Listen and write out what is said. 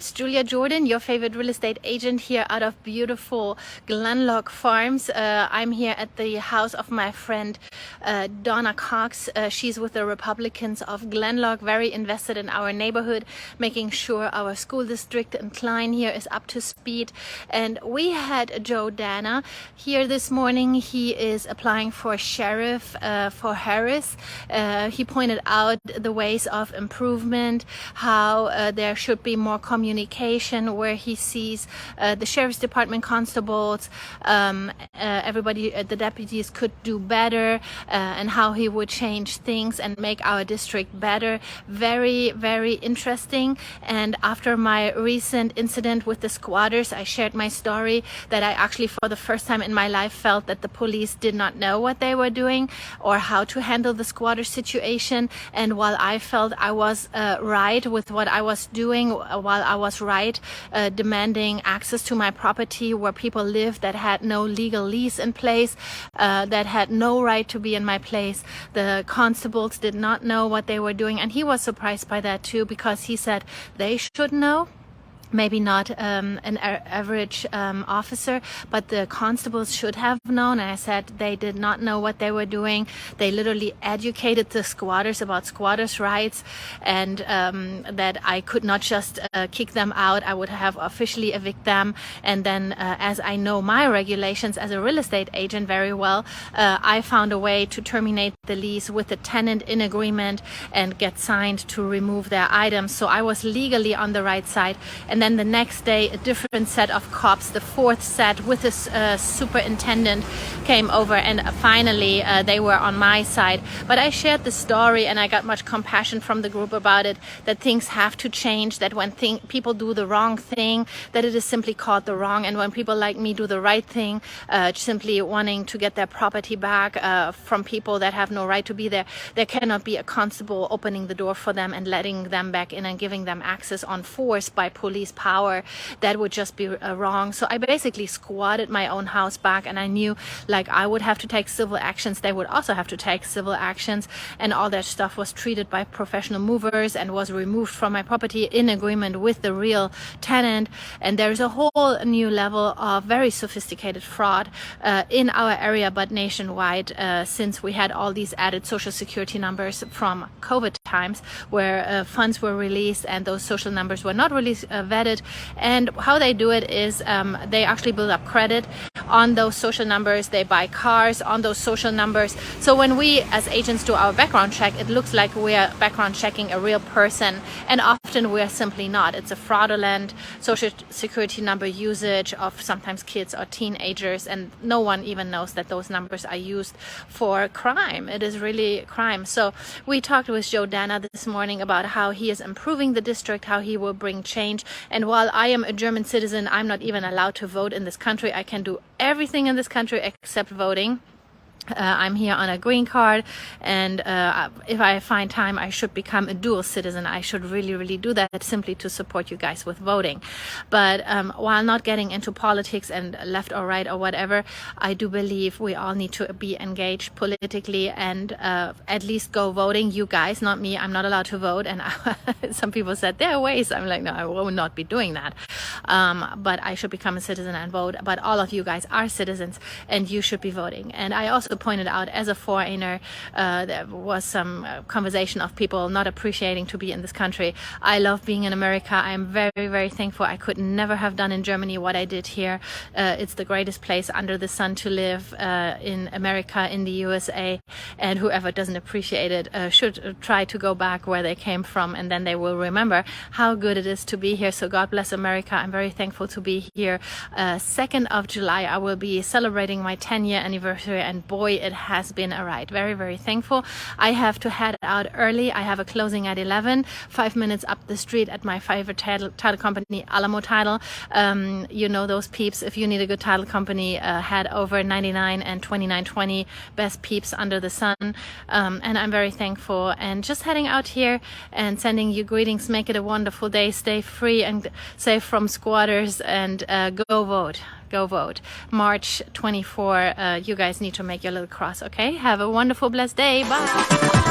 it's Julia Jordan, your favorite real estate agent here out of beautiful Gleannloch Farms. I'm here at the house of my friend Donna Cox. She's with the Republicans of Gleannloch, very invested in our neighborhood, making sure our school district in Klein here is up to speed. And we had Joe Danna here this morning. He is applying for sheriff for Harris. He pointed out the ways of improvement, how there should be more communication, where he sees the sheriff's department constables, everybody, the deputies could do better, and how he would change things and make our district better. Very, very interesting. And after my recent incident with the squatters, I shared my story that I actually for the first time in my life felt that the police did not know what they were doing or how to handle the squatter situation. And while I felt I was right with what I was doing, while I was right demanding access to my property where people lived that had no legal lease in place, that had no right to be in my place, the constables did not know what they were doing. And he was surprised by that too, because he said they should know. Maybe not an average officer, but the constables should have known. And I said they did not know what they were doing. They literally educated the squatters about squatters' rights, and that I could not just kick them out. I would have officially evict them. And then as I know my regulations as a real estate agent very well, I found a way to terminate the lease with the tenant in agreement and get signed to remove their items. So I was legally on the right side. And then the next day, a different set of cops, the fourth set with the superintendent, came over, and finally they were on my side. But I shared the story, and I got much compassion from the group about it, that things have to change, that when people do the wrong thing, that it is simply called the wrong, and when people like me do the right thing, simply wanting to get their property back from people that have no right to be there, there cannot be a constable opening the door for them and letting them back in and giving them access on force by police power. That would just be wrong. So I basically squatted my own house back, and I knew like I would have to take civil actions, they would also have to take civil actions, and all that stuff was treated by professional movers and was removed from my property in agreement with the real tenant. And there's a whole new level of very sophisticated fraud in our area, but nationwide, since we had all these added social security numbers from COVID times, where funds were released and those social numbers were not released, vetted. And how they do it is they actually build up credit on those social numbers. They buy cars on those social numbers. So when we as agents do our background check, it looks like we're background checking a real person, and often we're simply not. It's a fraudulent social security number usage of sometimes kids or teenagers, and no one even knows that those numbers are used for crime. It is really crime. So we talked with Joe Danna this morning about how he is improving the district, how he will bring change. And while I am a German citizen, I'm not even allowed to vote in this country. I can do everything in this country except voting. I'm here on a green card, and if I find time, I should become a dual citizen. I should really do that, simply to support you guys with voting. But while not getting into politics and left or right or whatever, I do believe we all need to be engaged politically and at least go voting. You guys, not me. I'm not allowed to vote, and some people said there are ways. I'm like, no, I will not be doing that. But I should become a citizen and vote. But all of you guys are citizens, and you should be voting. And I also pointed out, as a foreigner, there was some conversation of people not appreciating to be in this country. I love being in America. I'm very thankful. I could never have done in Germany what I did here. It's the greatest place under the sun to live in America, in the USA, and whoever doesn't appreciate it should try to go back where they came from, and then they will remember how good it is to be here. So God bless America. I'm very thankful to be here. 2nd of July, I will be celebrating my 10-year anniversary, and boy, it has been a ride. Very thankful. I have to head out early. I have a closing at 11, 5 minutes up the street at my favorite title company, Alamo Title. You know those peeps. If you need a good title company, head over 99 and 2920, best peeps under the sun. And I'm very thankful, and just heading out here and sending you greetings. Make it a wonderful day. Stay free and safe from squatters, and go vote. Go vote. March 24, you guys need to make your little cross, okay? Have a wonderful, blessed day. Bye.